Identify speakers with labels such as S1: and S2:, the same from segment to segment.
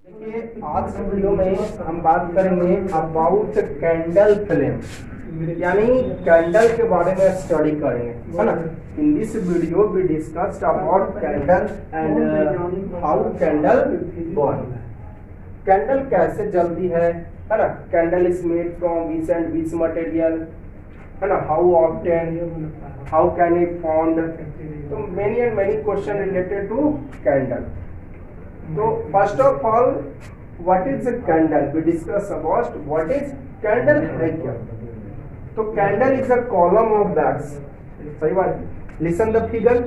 S1: देखिए आज के वीडियो में हम बात करेंगे अबाउट कैंडल फ्लेम, यानी कैंडल के बारे में स्टडी करेंगे, है ना। In this video we discussed about candle and how candle burn. Candle कैसे जलती है ना। Candle is made from which and which material, है ना। How obtain, how can it found. तो many and many question related to candle. तो first of all what is a candle, we discuss about what is candle है क्या। तो candle is a column of wax, सही बात। Listen the figure,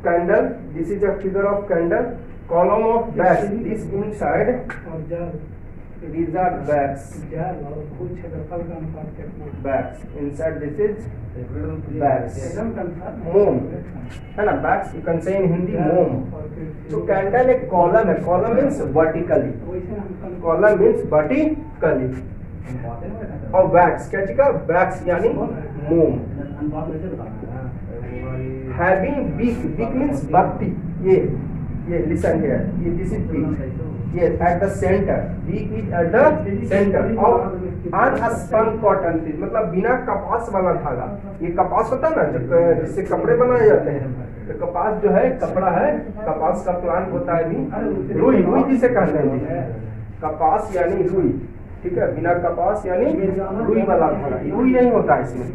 S1: candle, this is a figure of candle, column of wax, this inside, these are wax, wax inside, this is wax, moम, है ना। wax you can say in Hindi मोम। तो candle एक column है, column means vertically, column means vertically, और wax क्या चीज का, वैक्स यानी मोम। हैविंग बीक, बीक मीन्स बत्ती, ये लिसन हियर, ये दिस इज बीक, ये at the centre, wick is at the centre of unspun cotton thread, मतलब बिना कपास वाला धागा। ये कपास होता है ना जिससे कपड़े बनाए जाते हैं, तो कपास जो है कपड़ा है, कपास का प्लांट होता है भी, रुई, रुई जिसे कहते हैं, कपास यानी रुई, ठीक है। बिना कपास यानी रुई वाला धागा, रुई नहीं होता इसमें,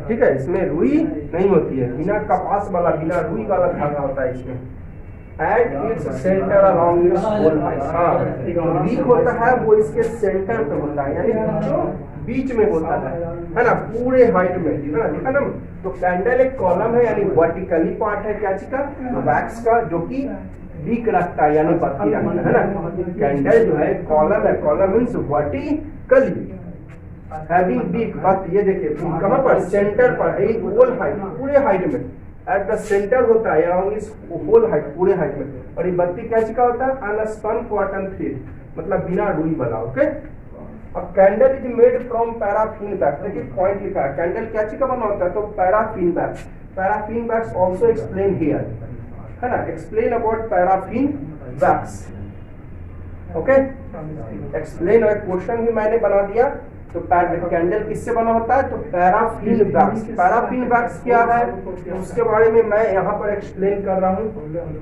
S1: ठीक है। इसमें रुई नहीं होती है, बिना कपास वाला, बिना रुई वाला धागा होता है इसमें। At its centre around its whole height, हाँ बीक होता है वो इसके सेंटर पे होता है, यानी जो बीच में होता है ना, पूरे हाइट में, है ना, देखा ना। तो कैंडल एक कॉलम है, यानी वर्टिकली पार्ट है क्या चीज का, वैक्स का, जो कि बीक रखता है यानी बत्ती रखता है ना। कैंडल जो है कॉलम है, column means vertically having wick, बत्ती, ये देखिए कहाँ पर, सेंटर पर, एक होल हाइट, पूरे हाइट में, एट द सेंटर होता है अराउंड इस होल हाइट, पूरे हाइट में। और ये बत्ती क्या चीज का होता है, अनस्पन कॉटन थ्रेड, मतलब बिना रुई वाला, ओके। और candle is made from paraffin wax, देखिए पॉइंट लिखा है, कैंडल क्या चीज का बना होता है, तो paraffin wax. Paraffin wax also explain here, है ना, explain about paraffin wax, okay. Explain, और क्वेश्चन भी मैंने बना दिया। तो कैंडल किससे बना होता है, तो पैराफिन वैक्स। पैराफिन वैक्स क्या है उसके बारे में मैं यहाँ पर एक्सप्लेन कर रहा हूँ।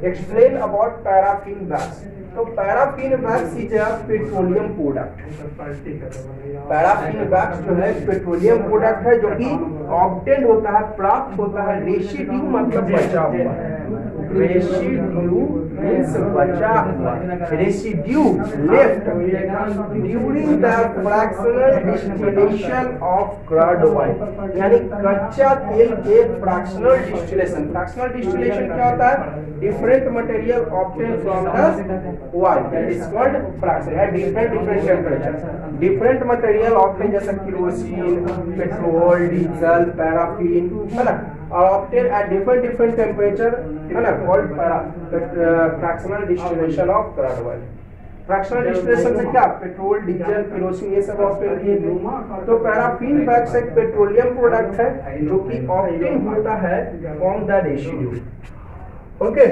S1: Explain about paraffin wax. तो paraffin wax is a petroleum product. Paraffin wax जो है पेट्रोलियम प्रोडक्ट है, जो कि ऑब्टेन होता है, प्राप्त होता है, रेसिड्यू मतलब बचा हुआ, रेसिड्यू मींस बचा हुआ, residue left during the fractional distillation of crude oil, यानी कच्चा तेल के फ्रैक्शनल डिस्टिलेशन। फ्रैक्शनल डिस्टिलेशन क्या होता है, different material obtain from the oil, that is called fraction at different temperature. Different material obtain जैसे केरोसिन, पेट्रोल, डीजल, पैराफिन, है ना, और ऑब्टेन एट डिफरेंट टेम्परेचर, है ना, called fractional distillation of crude oil. Fractional distillation से क्या, petrol, diesel, kerosene, ये सब ऑब्टेन किए। तो पैराफिन वैक्स एक पेट्रोलियम प्रोडक्ट है, जो कि ऑब्टेन होता है from the residue, okay.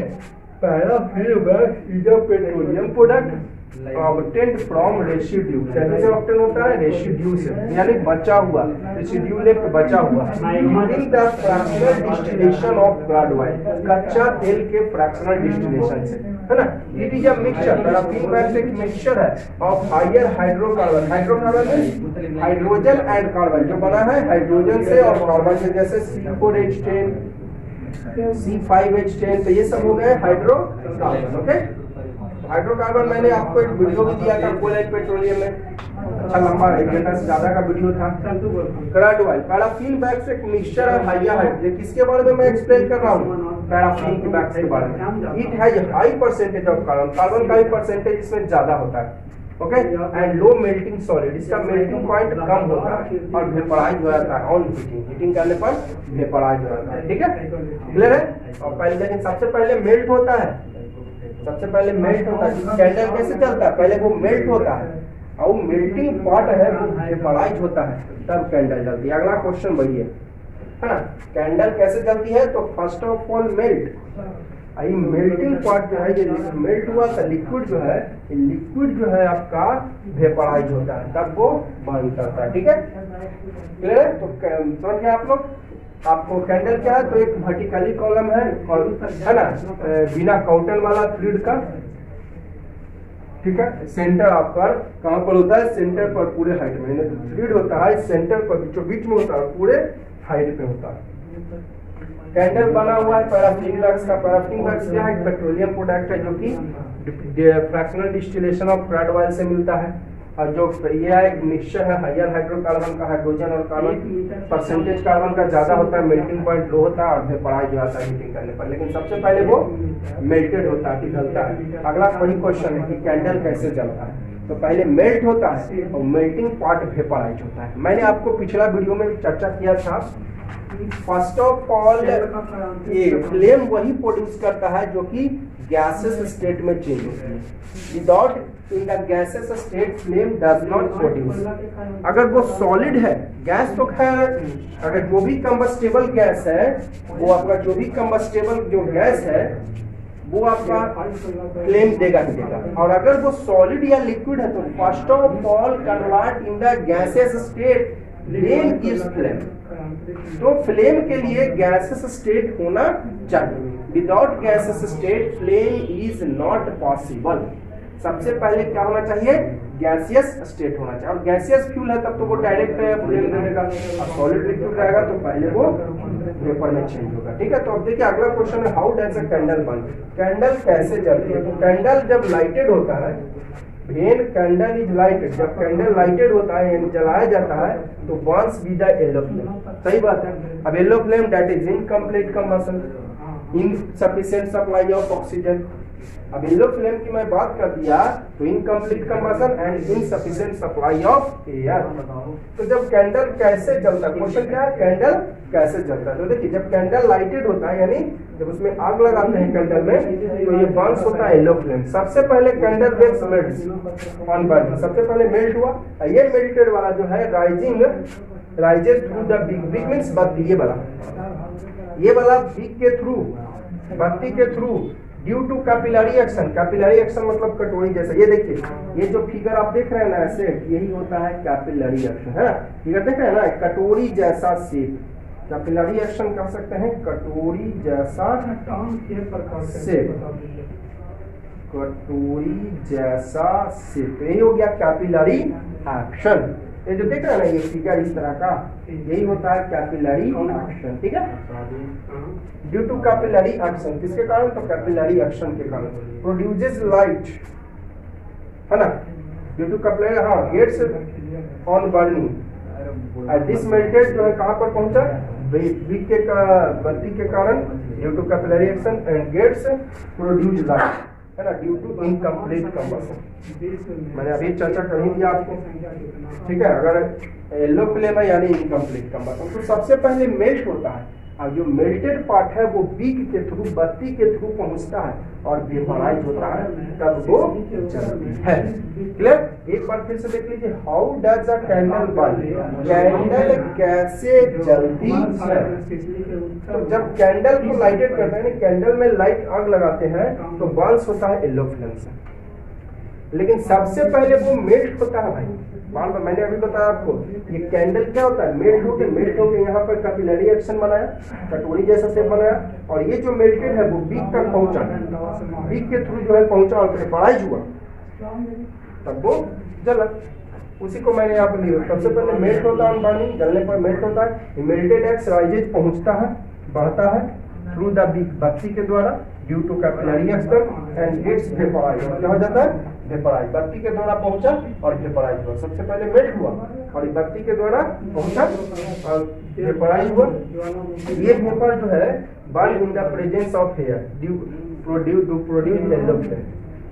S1: Paraffin wax is a petroleum product obtained from residue, कैसे ऑब्टेन होता है, रेसिड्यू से, यानी बचा हुआ, रेसिड्यू लेफ्ट बचा हुआ, during the fractional distillation of crude oil, कच्चा तेल के फ्रैक्शनल डिस्टिलेशन से, है ना। It is a mixture, paraffin wax एक मिक्सचर है of higher hydrocarbon. Hydrocarbon means hydrogen and carbon, जो बना है हाइड्रोजन से और कार्बन से, जैसे C4H10, C5H10, तो ये सब हो गए हाइड्रोकार्बन, ओके। हाइड्रोकार्बन मैंने आपको एक वीडियो भी दिया था कोल एंड पेट्रोलियम में, अच्छा लंबा 1 घंटा से ज्यादा का वीडियो था। क्रूड ऑयल, पैराफिन वैक्स एक मिक्सचर है हायर हाइट, ये किसके बारे में मैं एक्सप्लेन कर रहा हूँ, पैराफिन वैक्स के बारे में। It has high percentage of carbon, carbon का भी परसेंटेज इसमें ज्यादा होता है, okay. And low melting solid, इसका मेल्टिंग पॉइंट कम होता है और वेपराइज हो जाता है ऑन हीटिंग, हीटिंग करने पर वेपराइज हो जाता है, ठीक है, क्लियर है। और पहले, लेकिन सबसे पहले मेल्ट होता है, सबसे पहले मेल्ट होता है। कैंडल कैसे चलता है, पहले वो मेल्ट होता है, और मेल्टिंग पॉट है वो वेपराइज होता है, तब कैंडल जलती है। अगला क्वेश्चन वही है ना, कैंडल कैसे जलती है, तो फर्स्ट ऑफ ऑल मेल्ट, ये मेल्टिंग पॉइंट जो है, ये मेल्ट हुआ था लिक्विड जो है, ये लिक्विड जो है आपका वेपराइज होता है, तब वो बर्न करता है। ठीक है, क्लियर है? तो समझ गए आप लोग? आपको कैंडल क्या है, तो एक वर्टिकली कॉलम है ना, बिना काउंटर वाला फ्लूइड का। ठीक है, सेंटर आपका कहाँ पर होता है? सेंटर पर, पूरे हाइट में फ्लूइड होता है, सेंटर पर बीच में होता है, पूरे हाइट पे होता है। कैंडल बना हुआ है पैराफिन वैक्स का। पैराफिन वैक्स क्या है? पेट्रोलियम प्रोडक्ट है जो कि fractional distillation of crude oil से मिलता है। और जो ये एक मिक्सचर है हायर हाइड्रोकार्बन का, हाइड्रोजन और कार्बन, परसेंटेज कार्बन का ज्यादा होता है, मेल्टिंग पॉइंट लो होता है और वेपराइज हो जाता है हीटिंग करने पर। लेकिन सबसे पहले वो मेल्टेड होता है, पिघलता है। अगला वही क्वेश्चन है कि कैंडल कैसे जलता है? तो पहले मेल्ट होता है और मेल्टिंग पॉइंट वेपराइज होता है। मैंने आपको पिछला वीडियो में चर्चा किया था। फर्स्ट ऑफ ऑल ये फ्लेम वही प्रोड्यूस करता है जो कि गैसेस स्टेट में चेंज होती है। Without in the gases state flame does not produce. अगर वो सॉलिड है, गैस तो खैर, अगर जो भी कंबस्टेबल गैस है, वो आपका जो भी कंबस्टेबल जो गैस है वो आपका फ्लेम देगा ही देगा। और अगर वो सॉलिड या लिक्विड है तो first of all convert in the gases state then gives flame. तो फ्लेम के लिए गैसेस स्टेट होना चाहिए। Without gases state flame is not possible. सबसे पहले क्या होना चाहिए? गैसियस स्टेट होना चाहिए। और गैसियस फ्यूल है तब तो वो डायरेक्ट फ्लेम दे देगा, और सॉलिड लिक्विड रहेगा तो पहले वो वेपर में चेंज होगा। ठीक है, तो अब देखिए अगला क्वेश्चन है, how does a candle burn? Candle कैसे जलती है? तो कैंडल जब लाइटेड होता है, व्हेन कैंडल इज लाइटेड, जब कैंडल लाइटेड होता है यानी जलाया जाता है, तो Burns with the yellow flame. सही बात है। अब yellow flame that is incomplete combustion, insufficient supply of oxygen. अब येलो फ्लेम की मैं बात कर दिया तो incomplete combustion and insufficient supply of air. तो जब कैंडल कैसे जलता है, क्वेश्चन क्या है? कैंडल कैसे जलता है? तो देखिए जब कैंडल लाइटेड होता है यानी जब उसमें आग लगाते हैं कैंडल में, तो ये बर्न्स होता है येलो फ्लेम। सबसे पहले candle wax melts on burning, सबसे पहले मेल्ट हुआ। ये मेल्टेड वाला जो है rises through the big means बत्ती, ये वाला बिग के थ्रू, बत्ती के through, due to capillary action. Capillary action मतलब कटोरी जैसा। ये देखिए, ये जो फिगर आप देख रहे हैं ना ऐसे, यही होता है कैपिलरी एक्शन, है ना? फिगर देख रहे हैं ना, कटोरी जैसा शेप, कैपिलरी एक्शन कह सकते हैं, कटोरी जैसा शेप, कटोरी जैसा शेप, यही हो गया कैपिलरी एक्शन। ये जो देख रहे हैं ना ये फिगर इस तरह का, यही होता है कैपिलरी एक्शन। ठीक है, ड्यू टू कैपिलरी एक्शन, किसके कारण? तो कैपिलरी एक्शन के कारण। प्रोड्यूसेस लाइट, है ना, ड्यू टू कैपिलरी, हाँ, gets on burning. This melted जो है कहाँ पर पहुंचा? वीक के बत्ती के कारण, due to capillary action, and gets produce light, है ना, ड्यू टू इनकम्प्लीट कंबशन। मैंने अभी चर्चा कर ही दिया आपको। ठीक है, अगर येलो फ्लेम है यानी इनकम्प्लीट कंबशन। तो सबसे पहले मेल्ट होता है, और जो मेल्टेड पार्ट है वो बीक के थ्रू, बत्ती के थ्रू पहुंचता है और वेपराइज होता है, तब वो जलती है। क्लियर? एक बार फिर से देख लीजिए, how does a candle burn? Candle कैसे जलती है? तो जब कैंडल को लाइटेड करते हैं, कैंडल में लाइट आग लगाते हैं, तो बर्न्स होता है येलो फ्लेम से। लेकिन सबसे पहले वो मेल्ट होता है भाई। बार बार मैंने अभी बताया आपको, ये कैंडल क्या होता है? मेल्ट होके यहाँ पर कैपिलरी एक्शन बनाया, कटोरी जैसा शेप बनाया, और ये जो मेल्टेड है वो बीक तक पहुंचा, बीक के थ्रू जो है पहुंचा और वेपराइज हुआ, तब वो जला। उसी को मैंने यहाँ पर लिया। सबसे पहले मेल्ट होता है, बर्निंग, जलने पर मेल्ट होता है। मेल्टेड एक्स राइजेज पहुंचता है, बढ़ता है थ्रू द बीक, बत्ती के द्वारा, due to capillary action, and its vaporise. क्या हो जाता है? वेपराइज। बत्ती के द्वारा पहुंचा और वेपराइज हुआ। सबसे पहले मेल्ट हुआ और बत्ती के द्वारा पहुंचा और वेपराइज हुआ। ये वेपर जो है burn in the presence of air, due produce yellow flame.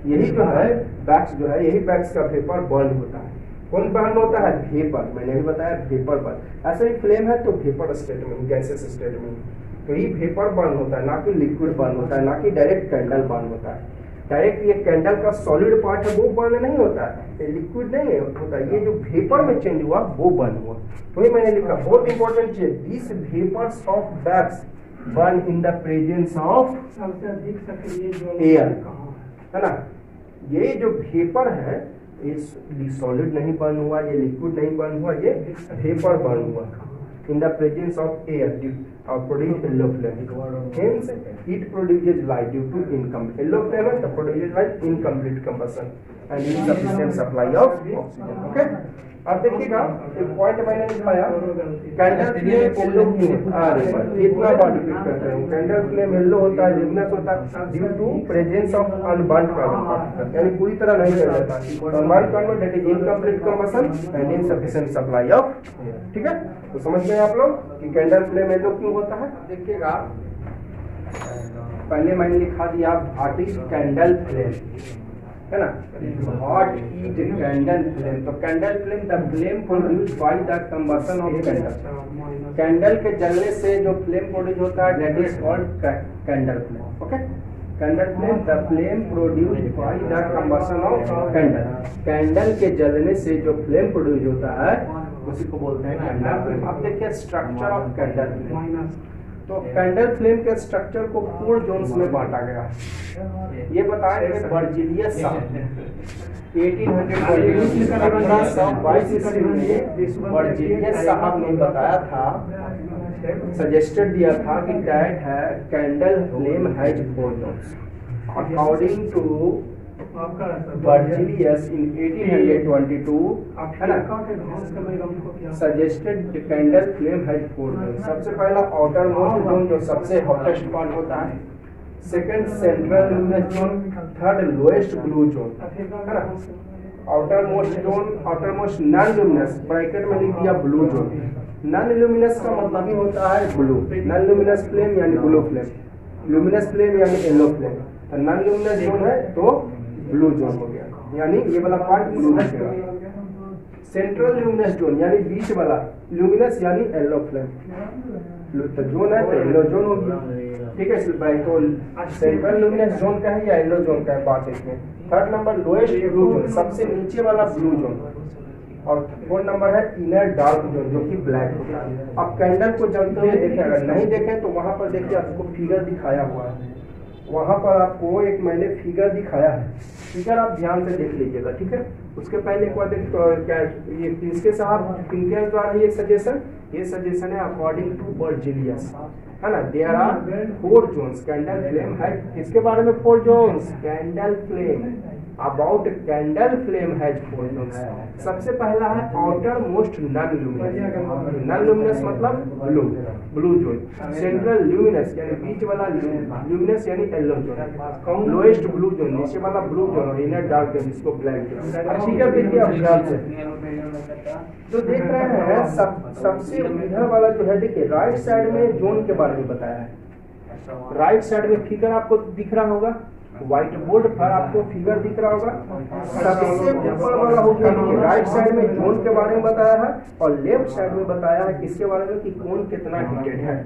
S1: यही जो है वैक्स जो है, यही वैक्स का वेपर बर्न होता है। कौन बर्न होता है? वेपर। मैंने भी बताया वेपर बर्न। ऐसे ही फ्लेम है तो वेपर स्टेट में, गैसेस स्टेट में, तो ये वेपर बर्न होता है, ना कि लिक्विड बर्न होता है, ना कि डायरेक्ट कैंडल बर्न होता है। डायरेक्ट ये कैंडल का सॉलिड पार्ट है वो बर्न नहीं होता है, लिक्विड नहीं होता, ये जो वेपर में चेंज हुआ वो बर्न हुआ। तो ये मैंने लिखा, बहुत इंपॉर्टेंट चीज, this vapours of wax burn in the presence of
S2: सबसे अधिक सक्रिय जो
S1: एयर,
S2: कहाँ
S1: है ना। ये जो वेपर है ये सॉलिड नहीं बर्न हुआ, ये लिक्विड नहीं बर्न हुआ, ये वेपर बर्न हुआ in the presence of air और produce yellow flame. Hence it produces light due to incomplete yellow flame and produces light incomplete combustion and insufficient supply of oxygen. Okay? अब देखिएगा एक point मैंने लिखाया, candle flame yellow क्यों इतना बार repeat करते हैं। कैंडल फ्लेम येलो होता है, ल्यूमिनस होता है due to presence of unburned carbon particle, यानी पूरी तरह नहीं जल जाता। Unburned carbon that is incomplete combustion and insufficient supply of, ठीक है। तो समझ गए आप लोग कि कैंडल फ्लेम येलो क्यों होता है। देखिएगा पहले मैंने लिखा दिया व्हाट इज कैंडल फ्लेम, है ना। व्हाट इज कैंडल फ्लेम, तो candle flame the flame produced by the combustion of candle. Candle के जलने से जो फ्लेम प्रोड्यूस होता है that is called candle flame. Okay, candle flame the flame produced by the combustion of candle. Candle के जलने से जो फ्लेम प्रोड्यूस होता है उसी को बोलते हैं कैंडल फ्लेम। अब देखिए स्ट्रक्चर ऑफ कैंडल फ्लेम। तो कैंडल फ्लेम के स्ट्रक्चर को 4 जोन्स में बांटा गया है। ये बताया कि बर्जिलियस साहब 1822 ईस्वी में बर्जिलियस साहब ने बताया था, सजेस्टेड दिया था कि दैट है candle flame has 4 zones. According to Berzelius in 1822 suggested the candle flame has 4 zones. सबसे पहला आउटर मोस्ट जोन जो सबसे हॉटेस्ट पार्ट होता है, second central luminous zone, third lowest blue zone, है ना। Outer most zone, outer most non luminous, bracket में लिख दिया ब्लू जोन। नॉन लुमिनस का मतलब ही होता है ब्लू, नॉन लुमिनस फ्लेम यानी ब्लू फ्लेम, लुमिनस फ्लेम यानी येलो फ्लेम। तो नॉन लुमिनस जोन है तो ब्लू जोन हो गया, यानी ये वाला पार्ट ब्लू हो गया। सेंट्रल ल्यूमिनस जोन यानी बीच वाला, ल्यूमिनस यानी येलो फ्लेम, तो जोन है तो येलो जोन हो गया, ठीक है। तो सेंट्रल ल्यूमिनस जोन का है या येलो जोन का है बात इसमें। Third number lowest blue zone, सबसे नीचे वाला ब्लू जोन, और 4 नंबर है इनर डार्क जोन जो कि ब्लैक होता है। अब कैंडल को जलते हुए देखें, अगर नहीं देखें तो वहां पर देखिए आपको फिगर दिखाया हुआ है, वहां पर आपको एक मैंने फिगर दिखाया है, फिगर आप ध्यान से देख लीजिएगा, ठीक है। उसके पहले एक बार क्या ये किसके साहब किनके द्वारा ये सजेशन है अकॉर्डिंग टू बर्जिलियस, है ना। There are 4 zones candle flame है। किसके बारे में 4 zones, candle flame, about candle flame has 4 zones. सबसे पहला है outer most non luminous, non luminous मतलब ब्लू जोन, सेंट्रल ल्यूमिनस यानी बीच वाला ल्यूमिनस यानी yellow zone, lowest blue zone नीचे वाला ब्लू जोन, और इनर डार्क जोन जिसको ब्लैक जोन। ठीक है, देखिए आप ध्यान से जो देख रहे हैं सबसे इधर वाला जो है, देखिए राइट साइड में जोन के बारे में बताया है। राइट साइड में फिगर आपको दिख रहा होगा, व्हाइट बोर्ड पर आपको फिगर दिख रहा होगा। सबसे ऊपर वाला हो गया राइट साइड में जोन के बारे में बताया है, और लेफ्ट साइड में बताया है किसके बारे में कि कौन कितना हीटेड है,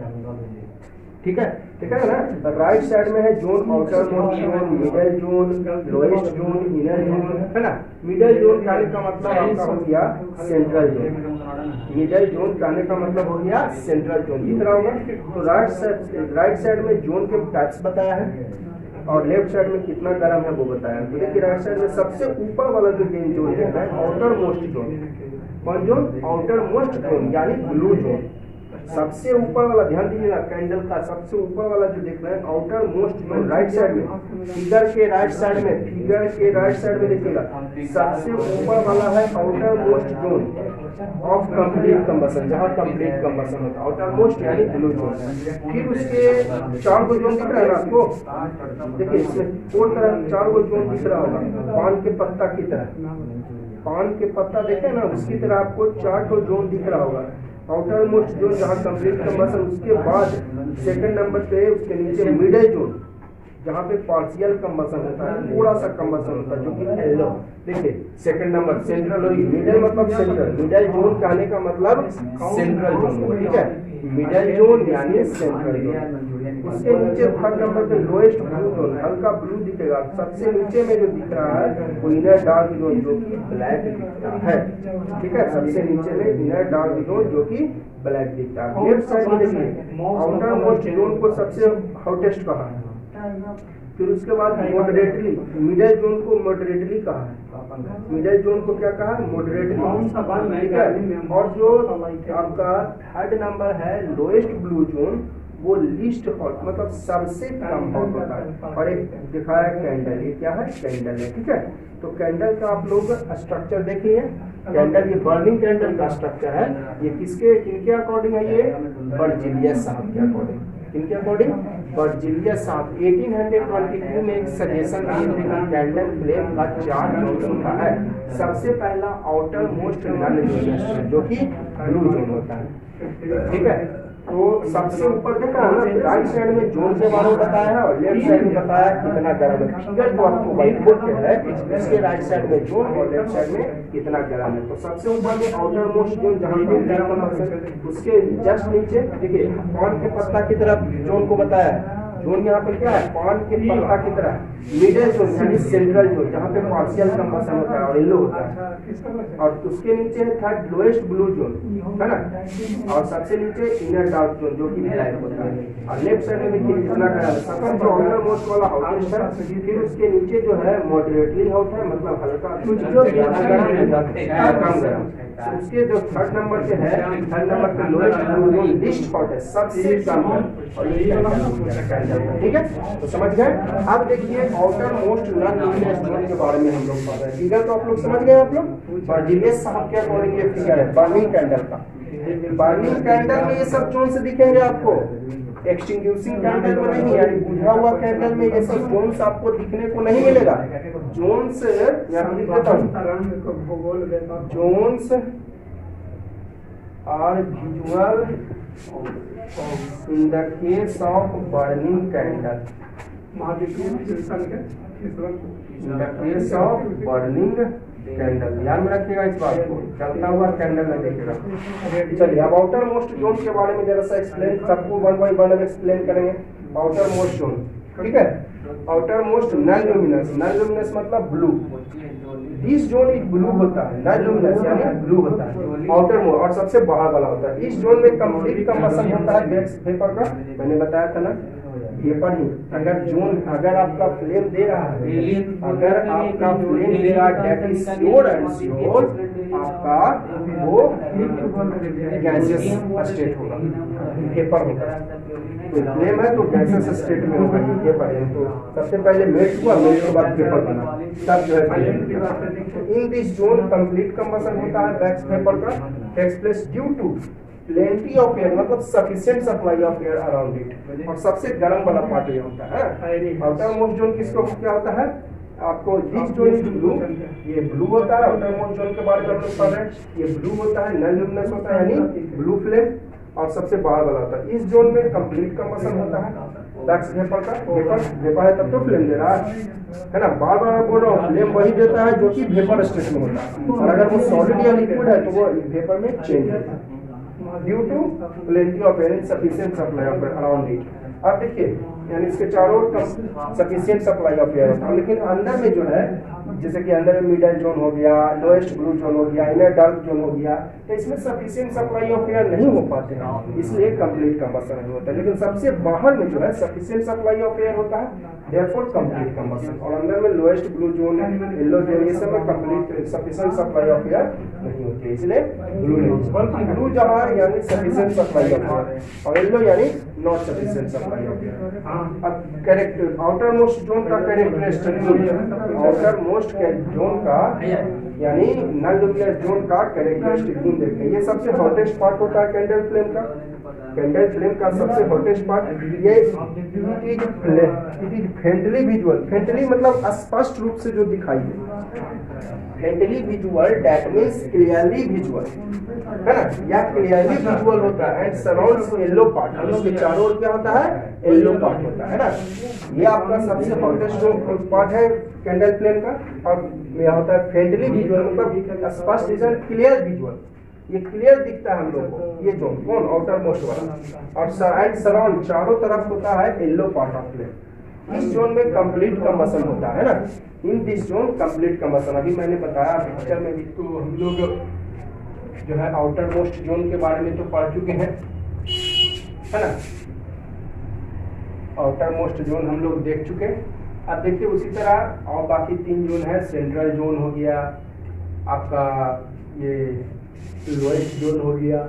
S1: ठीक है। ठीक है ना, राइट साइड में है zone, outer most zone, middle zone, lowest zone, inner zone, है ना। मिडल जोन कहने का मतलब आपका हो गया सेंट्रल जोन, मिडल जोन कहने का मतलब हो गया सेंट्रल जोन, दिख रहा होगा। तो राइट साइड में जोन के टाइप्स बताया है, और लेफ्ट साइड में कितना गर्म है वो बताया। तो देखिए राइट साइड में सबसे ऊपर वाला जो जोन है आउटर मोस्ट जोन, कौन जोन, आउटर मोस्ट जोन यानी ब्लू जोन, सबसे ऊपर वाला, ध्यान दीजिएगा कैंडल का सबसे ऊपर वाला जो देख रहे हैं outer most zone right side में, फिगर के राइट साइड में देखिएगा सबसे ऊपर वाला है outer most zone of complete combustion, जहाँ कंप्लीट कंबशन होता है, आउटर मोस्ट यानी ब्लू जोन। फिर उसके 4 गो जोन दिख रहा है आपको, देखिए इसमें 4 तरह 4 गो जोन दिख रहा होगा, पान के पत्ता की तरह, पान के पत्ता देखे ना उसकी तरह आपको 4 गो जोन दिख रहा होगा। आउटर मोस्ट जोन जहाँ कंप्लीट कंबशन, उसके बाद सेकंड नंबर पे उसके नीचे मिडल जोन जहाँ पे पार्शियल कंबशन होता है, थोड़ा सा कंबशन होता है जो कि येलो। देखिए सेकंड नंबर सेंट्रल, और मिडल मतलब सेंट्रल, मिडल जोन कहने का मतलब सेंट्रल जोन, ठीक है। मिडल जोन यानी सेंट्रल जोन, उसके नीचे थर्ड नंबर पे लोएस्ट ब्लू जोन, हल्का ब्लू दिखेगा। सबसे नीचे में जो दिख रहा है वो इनर डार्क जोन जो कि ब्लैक दिखता है, ठीक है। सबसे नीचे में इनर डार्क जोन जो कि ब्लैक दिखता है। लेफ्ट साइड में देखिए आउटर मोस्ट जोन को सबसे हॉटेस्ट कहा है, फिर उसके बाद मॉडरेटली मिडिल जोन को मॉडरेटली कहा है, मिडिल जोन को क्या कहा है, मॉडरेटली, ठीक है। और जो आपका थर्ड नंबर है लोएस्ट ब्लू जोन वो लीस्ट हॉट मतलब सबसे कम हॉट होता है। और एक दिखाया कैंडल, ये क्या है, कैंडल है, ठीक है। तो कैंडल का आप लोग स्ट्रक्चर देखिए, कैंडल ये बर्निंग कैंडल का स्ट्रक्चर है। ये किनके अकॉर्डिंग है, ये बर्जिलियस साहब के अकॉर्डिंग। किनके अकॉर्डिंग, बर्जिलियस साहब 1822 में एक सजेशन दिए थे कि कैंडल फ्लेम का 4 जोन होता है। सबसे पहला आउटर मोस्ट नन जोन जो कि ब्लू जोन होता है, ठीक है। तो सबसे ऊपर देखा है ना, राइट साइड में जोन के बारे में बताया है और लेफ्ट साइड में बताया कितना गर्म है। फिगर जो आपको व्हाइट बोर्ड पे है इसके राइट साइड में जोन और लेफ्ट साइड में कितना गर्म है। तो सबसे ऊपर में आउटर मोस्ट जोन जहाँ पे गर्म है उसके जस्ट नीचे देखिए पान के पत्ता की तरफ जोन को बताया है। जोन यहाँ पे क्या है, पान के पत्ता की तरह। मिडिल जोन यानी सेंट्रल जोन जहाँ पे पार्शियल कंबशन होता है और येलो होता है। और उसके नीचे है थर्ड लोएस्ट ब्लू जोन, है ना। और सबसे नीचे इनर डार्क जोन जो कि ब्लैक होता है। और लेफ्ट साइड में देखिए कितना गर्म है। सबसे जो आउटर मोस्ट वाला हॉटेस्ट है, फिर उसके नीचे जो है मॉडरेटली हॉट है, मतलब हल्का कुछ जो ज्यादा गर्म है कम गर्म। उसके जो थर्ड नंबर पे है, थर्ड नंबर पे lowest blue zone least hot है, सबसे कम गर्म। और ये कैंडल, ठीक है। तो समझ गए। अब देखिए outer most non luminous zone के बारे में हम लोग पढ़ रहे हैं। फिगर तो आप लोग समझ गए। आप लोग बर्जिलियस साहब के अकॉर्डिंग ये फिगर है बर्निंग कैंडल का। बर्निंग कैंडल में ये सब जोन से दिखेंगे आपको, एक्सटिंग्विशिंग कैंडल में नहीं, यानी बुझा हुआ कैंडल में ये सब जोन्स आपको दिखने को नहीं मिलेगा। जोन्स यहाँ लिख देता हूँ, zones are visual in the case of burning candle, in the case of burning candle, ध्यान में रखिएगा इस बात को, चलता हुआ कैंडल में देखिएगा। चलिए अब आउटर मोस्ट जोन के बारे में जरा सा एक्सप्लेन, सबको 1 बाय 1 एक्सप्लेन करेंगे। आउटर मोस्ट जोन, ठीक है। Outer most non luminous, non luminous मतलब blue. This zone is blue होता है, नॉन लुमिनस यानी ब्लू होता है आउटर मोस्ट, और सबसे बाहर वाला होता है। इस जोन में कंप्लीट कंबशन होता है गैस वेपर का, मैंने बताया था ना। वेपर ही अगर जोन, अगर आपका फ्लेम दे रहा है, अगर आपका फ्लेम दे रहा है that is sure and sure आपका वो गैसेस स्टेट होगा, वेपर होगा। तो फ्लेम है तो गैसेस स्टेट में होगा ये वेपर है। तो सबसे पहले मेल्ट हुआ, मेल्ट के बाद वेपर बना, तब जो है in this zone complete combustion होता है गैस वेपर का, takes place due to plenty of air, मतलब sufficient supply of air around it. और सबसे गर्म वाला पार्ट ये होता है आउटर मोस्ट जोन। किसको क्या होता है आपको, दिस जोन इज ब्लू, ये ब्लू होता है। आउटर मोस्ट जोन के बारे में हम लोग पढ़ रहे हैं, ये ब्लू होता है, नॉन लुमिनस होता है यानी ब्लू फ्लेम, और सबसे बाहर वाला होता है। इस जोन में कंप्लीट कंबशन होता है वैक्स वेपर का, वेपर है तब तो फ्लेम दे रहा है ना। बार बार बोल रहा हूँ, फ्लेम वही देता है जो कि वेपर स्टेट में होता है, और अगर वो सॉलिड या लिक्विड है तो वो वेपर में चेंज होता है due to plenty of air, sufficient supply of air around it. अब देखिए यानी इसके चारों सफिशिएंट सप्लाई ऑफ एयर होता है, लेकिन अंदर में जो है जैसे कि अंदर में मिडल जोन हो गया, लोएस्ट ब्लू जोन हो गया, इनर डार्क जोन हो गया, तो इसमें सफिशिएंट सप्लाई ऑफ एयर नहीं हो पाते हैं, इसलिए कंप्लीट कंबशन नहीं होता। लेकिन सबसे बाहर में जो है सफिशिएंट सप्लाई ऑफ एयर होता है, देयरफॉर कंप्लीट कंबशन। और अंदर में lowest blue zone, yellow zone, ये सब में complete sufficient supply of air नहीं होती है, इसलिए ब्लू नहीं। बल्कि ब्लू जहाँ यानी सफिशिएंट सप्लाई ऑफ एयर, और येलो यानी not sufficient supply of air. अब कैरेक्टर आउटर मोस्ट जोन का कैरेक्टरिस्टिक, आउटर मोस्ट जोन का यानी नॉन लुमिनस जोन का कैरेक्टरिस्टिक गुण देखते हैं। ये सबसे हॉटेस्ट पार्ट होता है कैंडल फ्लेम का। कैंडल फ्लेम का सबसे हॉटेस्ट पार्ट ये it is faintly visual. Faintly मतलब स्पष्ट रूप से जो दिखाई दे, faintly visual that means clearly visual, है ना, या क्लियरली विजुअल होता है। एंड सराउंड्स येलो पार्ट, और इसके चारों ओर क्या होता है, येलो पार्ट होता है ना। ये आपका सबसे हॉटेस्ट पार्ट है कैंडल फ्लेम का। और यह होता है फेंटली विजुअल, मतलब स्पष्ट विजुअल, क्लियर विजुअल, ये क्लियर दिखता है हम लोग को, ये जोन कौन आउटर मोस्ट वाला, और एंड सराउंड चारों तरफ होता है येलो पार्ट ऑफ फ्लेम। इस जोन में कंप्लीट कंबसन होता है ना, in this zone complete combustion. अभी मैंने बताया पिक्चर में भी, तो हम लोग जो है आउटर मोस्ट जोन के बारे में तो पढ़ चुके हैं, है ना, आउटर मोस्ट जोन हम लोग देख चुके हैं। अब देखिए उसी तरह और बाकी 3 जोन है, सेंट्रल जोन हो गया आपका, ये लोएस्ट जोन हो गया,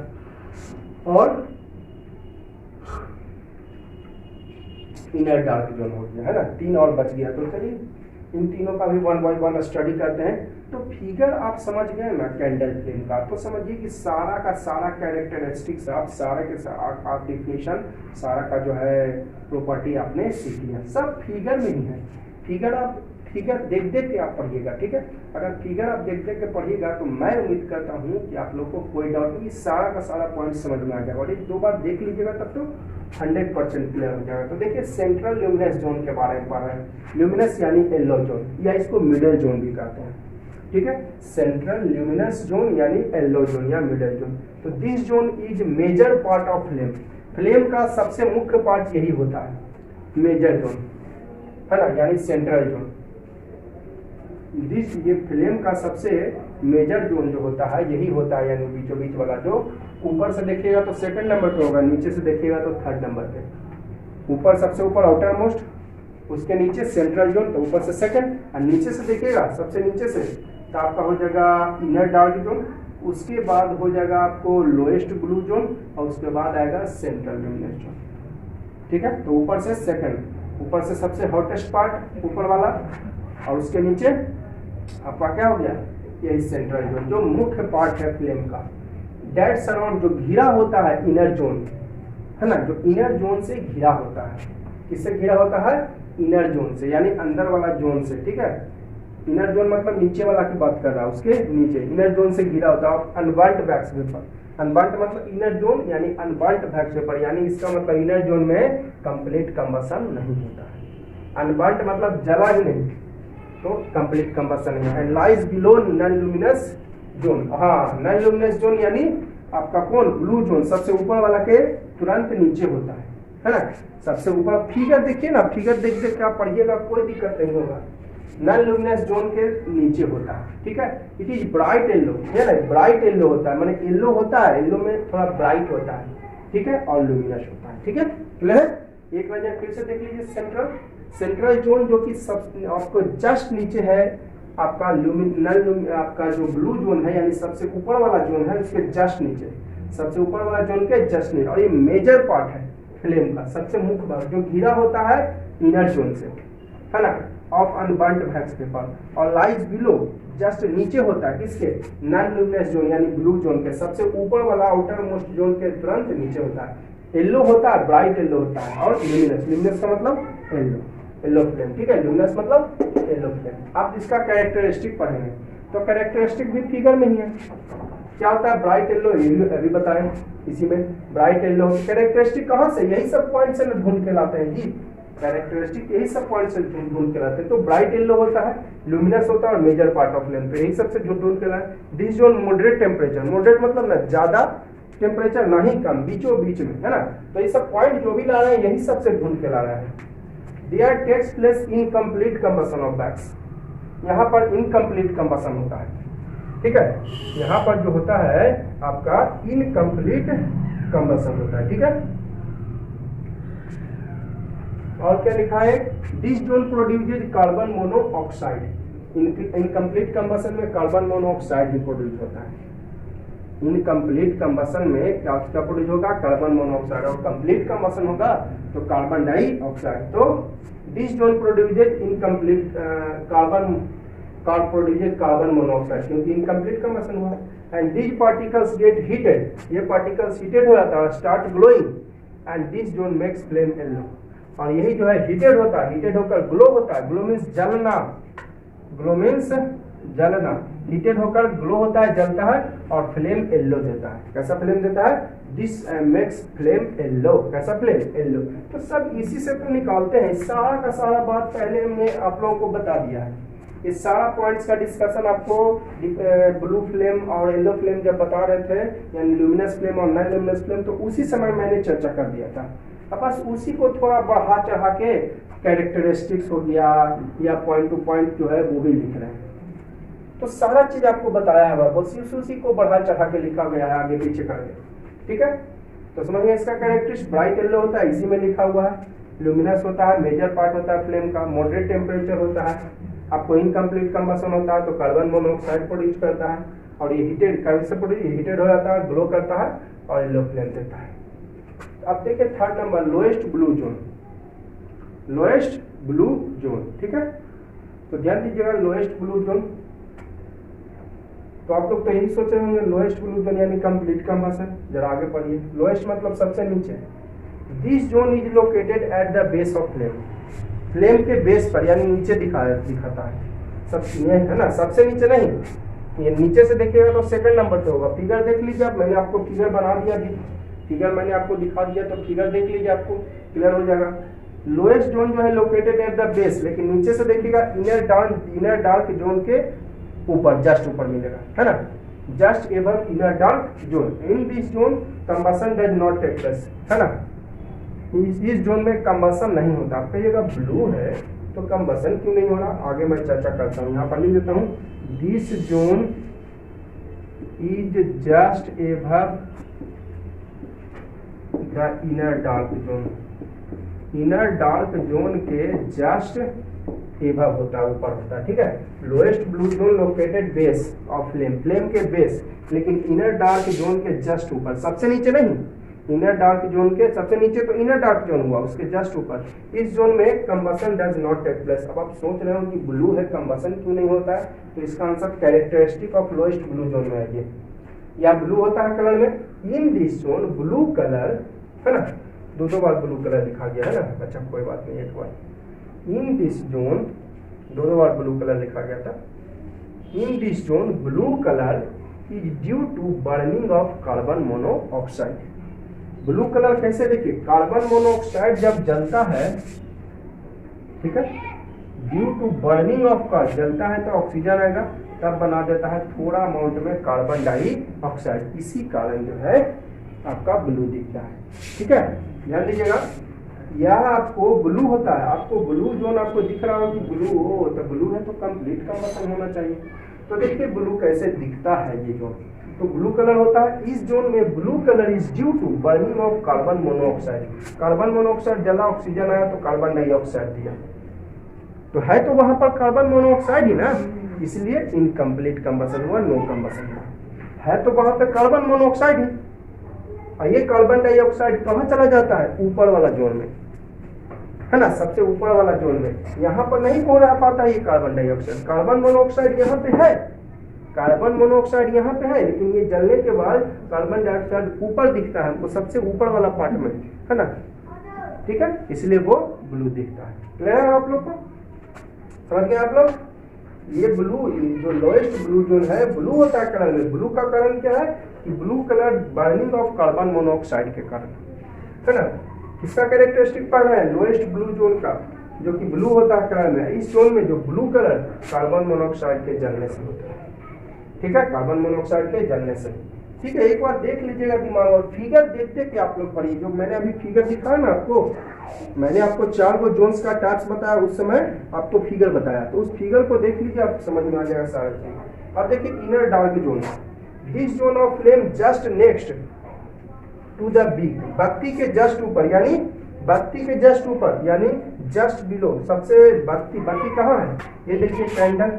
S1: और इनर डार्क जोन हो गया, है ना, 3 और बच गया। तो चलिए इन तीनों का भी 1 बाय 1 स्टडी करते हैं। तो फिगर आप समझ गए ना कैंडल फ्लेम का, तो समझिए कि सारा का सारा कैरेक्टरिस्टिक्स आप सारे के सारा आप डिफिनेशन सारा का जो है प्रॉपर्टी आपने सीख लिया, सब फिगर में ही है। फिगर आप फिगर देख देख के आप पढ़िएगा, ठीक है। अगर फिगर आप देख देख के पढ़िएगा तो मैं उम्मीद करता हूँ कि आप लोग को कोई डाउट नहीं, सारा का सारा पॉइंट समझ में आ जाएगा, और 1-2 बार देख लीजिएगा तब तो 100% क्लियर हो जाएगा। तो देखिए सेंट्रल ल्यूमिनस जोन के बारे में पढ़ रहे हैं। ल्यूमिनस यानी येलो जोन, या इसको मिडल जोन भी कहते हैं, ठीक है। सेंट्रल ल्यूमिनस जोन यानी येलो जोन या मिडल जोन। तो this zone is major part of flame, flame का सबसे मुख्य पार्ट यही होता है, मेजर जोन, है ना, यानी सेंट्रल जोन। दिस ये फ्लेम का सबसे मेजर जोन जो होता है यही होता है, यानी बीचों बीच वाला, जो ऊपर से देखिएगा तो 2nd नंबर पे होगा, नीचे से देखिएगा तो 3rd नंबर पे। ऊपर सबसे ऊपर आउटर मोस्ट, उसके नीचे सेंट्रल जोन, तो ऊपर से 2nd, और नीचे से देखिएगा सबसे नीचे से तो आपका हो जाएगा इनर डार्क जोन, उसके बाद हो जाएगा आपको लोएस्ट ब्लू जोन, और उसके बाद आएगा सेंट्रल ल्यूमिनस जोन, ठीक है। तो ऊपर से 2nd, ऊपर से सबसे हॉटेस्ट पार्ट ऊपर वाला, और उसके नीचे आपका क्या हो गया, यही सेंट्रल जोन जो मुख्य पार्ट है फ्लेम का। डेड सराउंड जो घिरा होता है इनर जोन, है ना, जो इनर जोन से घिरा होता है, किससे घिरा होता है, इनर जोन से, यानी अंदर वाला जोन से, ठीक है। इनर जोन मतलब नीचे वाला की बात कर रहा है, उसके नीचे इनर जोन से घिरा होता है। अनबर्न्ट वैक्स वेपर, अनबर्न्ट मतलब इनर जोन यानी अनबर्न्ट वैक्स वेपर, यानी इसका मतलब इनर जोन में कंप्लीट कंबसन नहीं होता है। अनबर्न्ट मतलब जला ही नहीं, तो कंप्लीट कंबसन है। And lies below non luminous zone, हाँ नॉन लुमिनस जोन यानी आपका कौन, ब्लू जोन, सबसे ऊपर वाला के तुरंत नीचे होता है ना, सबसे ऊपर। फिगर देखिए ना, फिगर देख देख के आप पढ़िएगा, कोई दिक्कत नहीं होगा। नॉन लुमिनस जोन के नीचे होता है, ठीक है। इट इज ब्राइट येलो, है ना, ब्राइट येलो होता है, माने येलो होता है, येलो में थोड़ा ब्राइट होता है, ठीक है, और लुमिनस होता है, ठीक है, क्लियर है। एक वजह फिर से देख लीजिए, सेंट्रल जोन जो कि सब आपको जस्ट नीचे है आपका आपका जो ब्लू जोन है, यानी सबसे ऊपर वाला जोन है, उसके जस्ट नीचे, सबसे ऊपर वाला जोन के जस्ट नीचे, और ये मेजर पार्ट है फ्लेम का, सबसे मुख्य भाग जो घिरा होता है इनर जोन से, है ना, ऑफ अनबर्न्ट वैक्स पेपर, और लाइज बिलो जस्ट नीचे होता है किसके, नॉन लुमिनस जोन यानी ब्लू जोन के, सबसे ऊपर वाला आउटर मोस्ट जोन के तुरंत नीचे होता है। येलो होता है, ब्राइट येलो होता है, और लुमिनस का मतलब येलो फ्लेम, ठीक है, लुमिनस मतलब येलो फ्लेम। आप इसका कैरेक्टरिस्टिक पढ़ेंगे तो कैरेक्टरिस्टिक भी फिगर में ही है। क्या होता है ब्राइट येलो, अभी बताएं इसी में। ब्राइट येलो कैरेक्टरिस्टिक कहाँ से, यही सब पॉइंट से ढूंढ के लाते हैं जी, कैरेक्टरिस्टिक यही सब पॉइंट से ढूंढ के लाते हैं। तो ब्राइट येलो होता है, लुमिनस होता है, और मेजर पार्ट ऑफ फ्लेम, तो यही सबसे ढूंढ के लाए। This zone moderate temperature, moderate मतलब ना ज्यादा टेम्परेचर ना ही कम, बीचों बीच में, है ना। तो ये सब पॉइंट जो भी ला रहे हैं यही सबसे ढूंढ के ला रहे हैं। There takes place incomplete combustion of wax, यहाँ पर इनकम्प्लीट कंबसन होता है, ठीक है, यहाँ पर जो होता है आपका इनकम्प्लीट कंबसन होता है, ठीक है। और क्या लिखा है, this zone produces carbon monoxide, incomplete combustion में कार्बन मोनोऑक्साइड भी प्रोड्यूस होता है। इनकम्प्लीट कंबसन में क्या प्रोड्यूस होगा, कार्बन मोनोऑक्साइड, और कंप्लीट कंबसन होगा तो कार्बन डाइऑक्साइड। तो this zone produces incomplete carbon monoxide, क्योंकि इनकम्प्लीट कंबसन हुआ। And this particles gate heated, ये पार्टिकल्स हीटेड हो जाता है, start glowing, and this zone makes flame yellow, और यही जो है हीटेड होता है, हीटेड होकर ग्लो होता है, ग्लो मीन्स जलना, ग्लो मीन्स जलना, हीटेड होकर ग्लो होता है, जलता है, और फ्लेम येलो देता है। कैसा फ्लेम देता है, दिस मेक्स फ्लेम येलो, कैसा फ्लेम येलो। तो सब इसी से तो निकालते हैं, सारा का सारा बात पहले हमने आप लोगों को बता दिया है। ये सारा पॉइंट्स का डिस्कशन आपको ब्लू फ्लेम और येलो फ्लेम जब बता रहे थे, यानी ल्यूमिनस फ्लेम और नॉन ल्यूमिनस फ्लेम, तो उसी समय मैंने चर्चा कर दिया था। अब बस उसी को थोड़ा बढ़ा चढ़ा के कैरेक्टरिस्टिक्स हो गया या पॉइंट टू पॉइंट जो है वो भी लिख रहे हैं। तो सारा चीज आपको बताया है, बस उसी को बढ़ा चढ़ा के लिखा गया है आगे पीछे करके। ठीक है, तो समझिए इसका कैरेक्टरिस्टिक ब्राइट येलो होता है, इसी में लिखा हुआ है। ल्यूमिनस होता है, मेजर पार्ट होता है फ्लेम का, मॉडरेट टेम्परेचर होता है, आपको इनकम्प्लीट कंबशन होता है तो कार्बन मोनोऑक्साइड प्रोड्यूस करता है, और ये हीटेड कैसे प्रोड्यूस, हीटेड हो जाता है, ग्लो करता है और येलो फ्लेम देता है। अब देखिए third number, lowest blue zone. Lowest blue zone, ठीक है, तो ध्यान दीजिएगा लोएस्ट ब्लू जोन। तो आप लोग तो यही सोचे होंगे लोएस्ट ब्लू जोन यानी कंप्लीट कंबशन। जरा आगे पढ़िए, लोएस्ट मतलब सबसे नीचे। This zone is located at the base of flame. Flame के बेस पर यानी नीचे दिखाता है, सब ये है ना, सबसे नीचे नहीं, ये नीचे से देखिएगा तो सेकंड नंबर पे होगा। फिगर देख लीजिए आप, मैंने आपको फिगर बना दिया, फिगर मैंने आपको दिखा दिया, तो फिगर देख लीजिए, आपको क्लियर हो जाएगा। लोएस्ट जोन जो है लोकेटेड एट द बेस, लेकिन नीचे से देखिएगा इनर डार्क जोन के ऊपर, जस्ट ऊपर मिलेगा, है ना, just above inner dark zone. In this zone combustion does not take place, है ना, इस जोन में कंबशन नहीं होता। आप कहिएगा ब्लू है तो कंबशन क्यों नहीं हो रहा, आगे मैं चर्चा करता हूँ। यहाँ पर लिख देता हूँ, this zone is just above the inner dark zone. Inner dark zone के जस्ट एबव होता है, ऊपर होता है, ठीक है। Lowest blue zone located base of flame, flame के बेस, लेकिन इनर डार्क जोन के जस्ट ऊपर, सबसे नीचे नहीं, इनर डार्क जोन के सबसे नीचे तो इनर डार्क जोन हुआ, उसके जस्ट ऊपर। इस जोन में combustion does not take place. अब आप सोच रहे हो कि ब्लू है, कंबशन क्यों नहीं होता है, तो इसका answer characteristic of lowest blue zone में है ये, या ब्लू होता है कलर में। इन दिस जोन ब्लू कलर, है ना, दो बार ब्लू कलर लिखा गया है ना, अच्छा कोई बात नहीं, एक बार। इन दिस जोन, दो बार ब्लू कलर लिखा गया था। In this zone blue colour is due to burning of carbon monoxide. Blue colour कैसे, देखिए कार्बन मोनोऑक्साइड जब जलता है, ठीक है, due to burning of carbon, जलता है तो ऑक्सीजन आएगा, तब बना देता है थोड़ा अमाउंट में कार्बन डाइऑक्साइड, इसी कारण जो है आपका ब्लू दिखता है, ठीक है। ध्यान दीजिएगा, यह आपको ब्लू होता है, आपको ब्लू जोन आपको दिख रहा हो कि ब्लू हो, तो ब्लू है तो कंप्लीट कंबशन होना चाहिए। तो देखिए ब्लू कैसे दिखता है ये जोन, तो ब्लू कलर होता है। इस जोन में blue colour is due to burning of carbon monoxide. Carbon monoxide जला, ऑक्सीजन आया तो कार्बन डाइऑक्साइड दिया, तो है तो वहां पर कार्बन मोनोऑक्साइड ही ना, इसलिए इनकम्प्लीट कंबशन हुआ, नो कंबशन हुआ। है तो वहां पे कार्बन मोनोऑक्साइड ही, और ये कार्बन डाइऑक्साइड कहाँ चला जाता है, ऊपर वाला जोन में, है ना, सबसे ऊपर वाला जोन में। यहाँ पर नहीं हो रह पाता ये कार्बन डाइऑक्साइड। कार्बन मोनोऑक्साइड यहाँ पे है, कार्बन मोनोऑक्साइड यहाँ पे है, लेकिन ये जलने के बाद कार्बन डाइऑक्साइड ऊपर दिखता है हमको, सबसे ऊपर वाला पार्ट में, है ना, ठीक है, इसलिए वो ब्लू दिखता है। क्लियर है आप लोग को, समझ गए आप लोग। ये ब्लू जो लोएस्ट ब्लू जोन है, ब्लू होता है कलर में। ब्लू का कारण क्या है कि blue colour burning of carbon monoxide के कारण, है ना। किसका कैरेक्टरिस्टिक पढ़ रहे हैं, लोएस्ट ब्लू जोन का, जो कि ब्लू होता है कलर में। इस जोन में जो ब्लू कलर कार्बन मोनोऑक्साइड के जलने से होता है, ठीक है, कार्बन मोनोऑक्साइड के जलने से, ठीक है। एक बार देख लीजिएगा दिमाग, और फिगर देखते कि आप लोग पढ़िए। जो मैंने अभी फिगर दिखाया ना आपको, मैंने आपको 4 को जोन्स का टास्क बताया, उस समय आपको फिगर बताया, तो उस फिगर को देख लीजिए, आप समझ में आ जाएगा सारा चीज। अब देखिए inner dark zone, this zone of flame just next to the wick, बत्ती के जस्ट ऊपर, यानी बत्ती के जस्ट ऊपर, यानी जस्ट बिलो, सबसे बत्ती कहाँ है, ये देखिए कैंडल,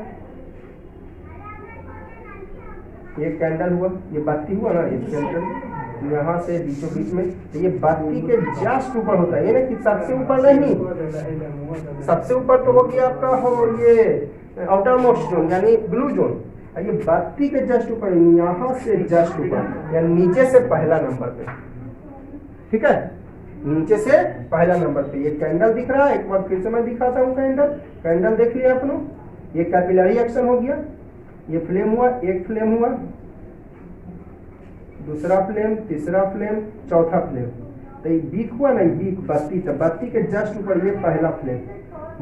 S1: ये कैंडल हुआ, ये बत्ती हुआ ना, ये कैंडल यहाँ से बीचों बीच में, तो ये बत्ती के जस्ट ऊपर होता है, ये ना कि सबसे ऊपर नहीं, सबसे ऊपर तो हो गया आपका हो ये आउटर मोस्ट जोन यानी ब्लू जोन, ये बत्ती के जस्ट ऊपर, यहाँ से जस्ट ऊपर, यानी नीचे से पहला नंबर पे, ठीक है, नीचे से पहला नंबर पे ये कैंडल दिख रहा है। एक बार फिर से मैं दिखाता हूँ कैंडल, कैंडल देख लिया अपनों, ये कैपिलरी एक्शन हो गया, ये फ्लेम हुआ, एक फ्लेम हुआ, दूसरा फ्लेम, तीसरा फ्लेम, चौथा फ्लेम, तो ये बीक हुआ ना, बीक बत्ती, तो बत्ती के जस्ट ऊपर ये पहला फ्लेम,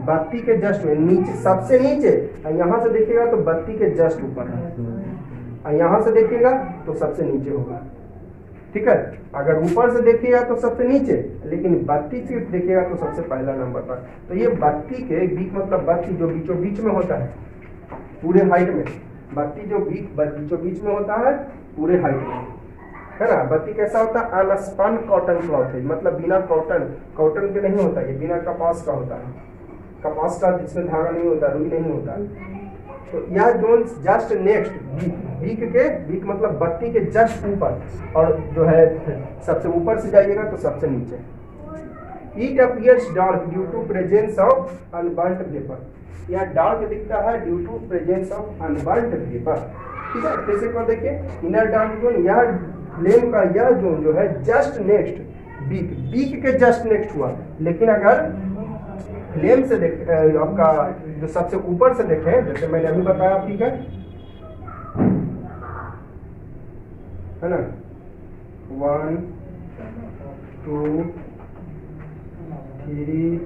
S1: बत्ती के जस्ट नीचे, सबसे नीचे, यहाँ से देखिएगा तो बत्ती के जस्ट ऊपर है, और यहाँ से देखिएगा तो सबसे नीचे होगा, ठीक है। अगर ऊपर से देखिएगा तो सबसे नीचे, लेकिन बत्ती से देखिएगा तो सबसे पहला नंबर पर। तो ये बत्ती के बीच मतलब बत्ती जो बीचों बीच में होता है पूरे हाइट में, बत्ती जो बीच में होता है पूरे हाइट में, है ना। बत्ती कैसा होता है? अनस्पन कॉटन क्लॉथ है, मतलब बिना कॉटन के नहीं होता, ये बिना कपास का होता है, कपास का जिसमें धागा नहीं होता, रुई नहीं होता। तो यह जोन जस्ट नेक्स्ट बीक मतलब बत्ती के जस्ट ऊपर, और जो है सबसे ऊपर से जाइएगा तो सबसे नीचे। It appears dark due to presence of unburnt vapour, यह डार्क दिखता है due to presence of unburnt vapour, ठीक है। जैसे को देखिए इनर डार्क जोन, यह फ्लेम का यह जोन जो है जस्ट नेक्स्ट बीक के जस्ट नेक्स्ट हुआ, लेकिन अगर फ्लेम से देख आपका जो सबसे ऊपर से देखें, जैसे मैंने अभी बताया, ठीक है ना, 1 2 3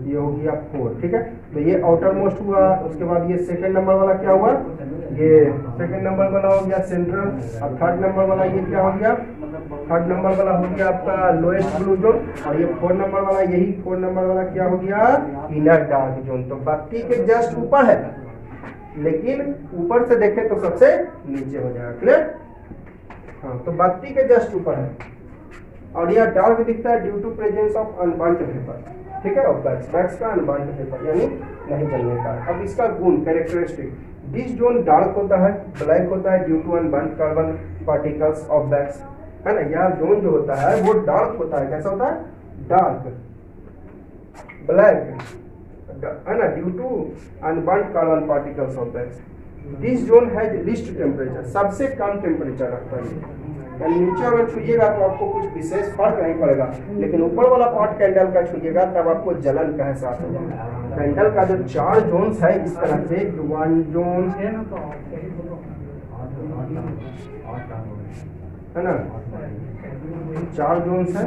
S1: ये हो गया 4, ठीक है। तो ये आउटर मोस्ट हुआ, उसके बाद ये सेकंड नंबर वाला क्या हुआ, ये सेकंड नंबर वाला हो गया सेंट्रल, और थर्ड नंबर वाला ये क्या हो गया, थर्ड नंबर वाला हो गया आपका लोएस्ट ब्लू जोन, और ये 4 नंबर वाला, यही 4 नंबर वाला क्या हो गया, इनर डार्क जोन। तो बत्ती के जस्ट ऊपर है, लेकिन ऊपर से देखें तो सबसे नीचे हो जाएगा, क्लियर। हाँ, तो बत्ती के जस्ट ऊपर है, और यह डार्क दिखता है due to presence of unburnt vapour, ठीक है। और बैक्स का अनबर्न्ट वेपर यानी नहीं जलने का। अब इसका गुण कैरेक्टरिस्टिक, दिस जोन डार्क होता है, ब्लैक होता है due to unburnt carbon particles of wax, है ना। यह जोन जो होता है वो डार्क होता है, कैसा होता है, डार्क ब्लैक, है ना, due to unburnt carbon particles of wax. This zone has least temperature, सबसे कम टेम्परेचर रखता है, यानी नीचे अगर छुइएगा तो आपको कुछ विशेष फर्क नहीं पड़ेगा, लेकिन ऊपर वाला पार्ट कैंडल का छुइएगा तब आपको जलन का एहसास होगा। कैंडल का जो 4 जोन्स है इस तरह से, 1 जोन है ना, 4 जोन्स है।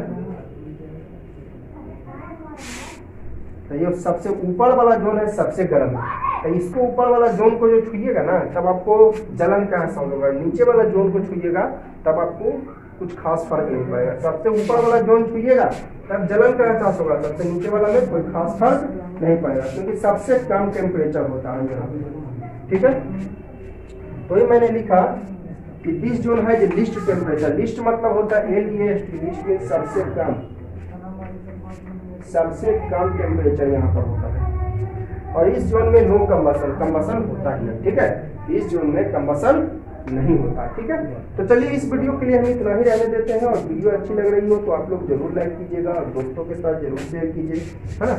S1: तो ये सबसे ऊपर वाला जोन है सबसे गर्म है, तो इसको ऊपर वाला जोन को जो छुइएगा ना तब आपको जलन का एहसास होगा, नीचे वाला जोन को छुइएगा तब आपको कुछ खास फर्क नहीं पड़ेगा। सबसे ऊपर वाला जोन छुइएगा तब जलन का एहसास होगा, सबसे नीचे वाला में कोई खास फर्क नहीं पड़ेगा, क्योंकि सबसे कम टेम्परेचर होता है यहाँ पे, ठीक है। तो ये मैंने लिखा कि दिस जोन है जो लिस्ट टेम्परेचर, लिस्ट मतलब होता है LEST, लिस्ट में सबसे कम टेम्परेचर यहाँ पर होता है, और इस जोन में नो कंबसन होता ही नहीं, ठीक है। इस जोन में कंबसन नहीं होता, ठीक है। तो चलिए इस वीडियो के लिए हम इतना ही रहने देते हैं, और वीडियो अच्छी लग रही हो तो आप लोग जरूर लाइक कीजिएगा और दोस्तों के साथ जरूर शेयर कीजिए, है ना।